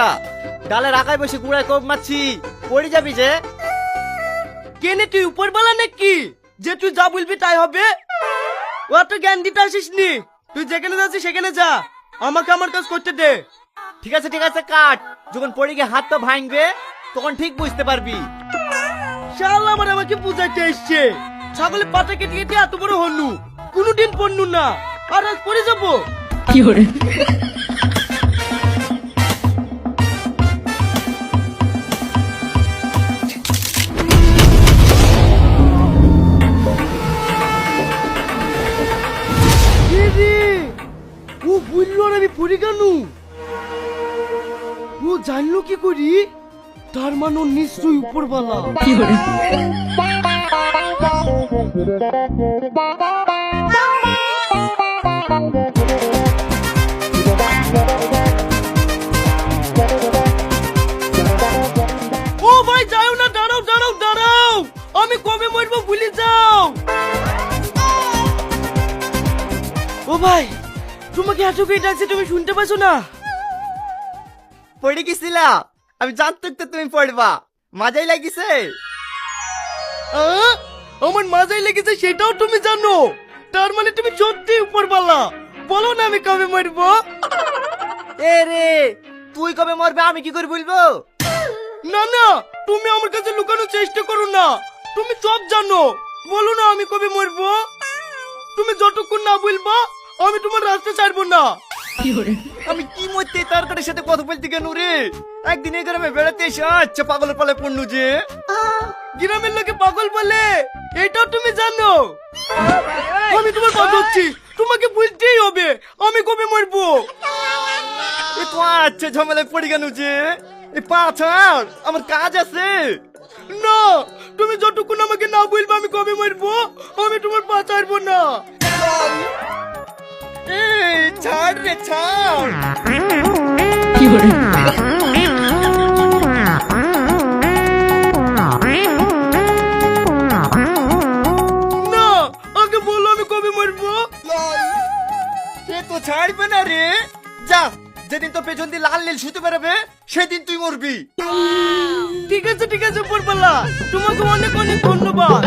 একটা ডালের আগায় বসে গুড়ায় কোপ মারছি, পড়ে যাবি যে। কেনে তুই উপরওয়ালা নাকি যে তুই যা বলবি তাই হবে? অত জ্ঞান দিতে আসিস নি, তুই যেখানে যাচ্ছিস সেখানে যা, আমাকে আমার কাজ করতে দে। ঠিক আছে কাট, যখন পড়ে গিয়ে হাত পা ভাঙবে তখন ঠিক বুঝতে পারবি। শালা আমার আমাকে বুঝাইতে এসছে, ছাগলের পাতা কেটে কেটে এত বড় হলু, কোনোদিন পড়নু না, আর আজ পড়ে যাবো। কি করে ও বললো আর আমি পড়ে গেল, ও জানলো কি করি? তার মানে ও নিশ্চয়ই উপরওয়ালা। কি করে ও ভাই যাও না, দাঁড়াও দাঁড়াও দাঁড়াও, আমি কবে মরবো ভুলে যাও। ও ভাই তোমাকে এত কে ডাকছে, তুমি শুনতে পাচ্ছ না? পড়ে গেছিলা, আমি জানতাম তো তুমি পড়বা, মজাই লাগিছে। আমার মাজাই লেগেছে সেটাও তুমি জানো, তার মানে তুমি সত্যি উপরওয়ালা। বলো না আমি কবে মরবো? এ রে, তুই কবে মরবে আমি কি করে বলবো? না না, তুমি আমার কাছে লুকানোর চেষ্টা করো না, তুমি সব জানো। বলো না আমি কবে মরবো? তুমি যতক্ষণ না বলবা আমি তোমার রাস্তা ছাড়বো না। আমি কি মরতে তার সাথে কথা বলতে কেন রে? একদিন এই গ্রামে বেড়াতে এসে আচ্ছা পাগলের পালে পড়নু যে। গ্রামের লোকে পাগল বলে এটাও তুমি জানো? আমি তোমার কথা হচ্ছি, তোমাকে বুঝতেই হবে আমি কবে মরবো। এ তো আচ্ছা ঝামেলায় পড়ে গেল যে। এই পাছার আমার কাজ আছে। না, তুমি যতক্ষণ আমাকে না বলবে আমি কবে মরবো আমি তোমার পা ছাড়বো না। এই ছাড় রে ছাড়। কি করে না, আগে বলো আমি কবে মরবো। এ তো ছাড়বে না রে। যা, যেদিন তো পেছন দিয়ে লাল নীল শুতে বেরোবে সেদিন তুই মরবি। ঠিক আছে উপরওয়ালা, তোমাকে অনেক অনেক ধন্যবাদ।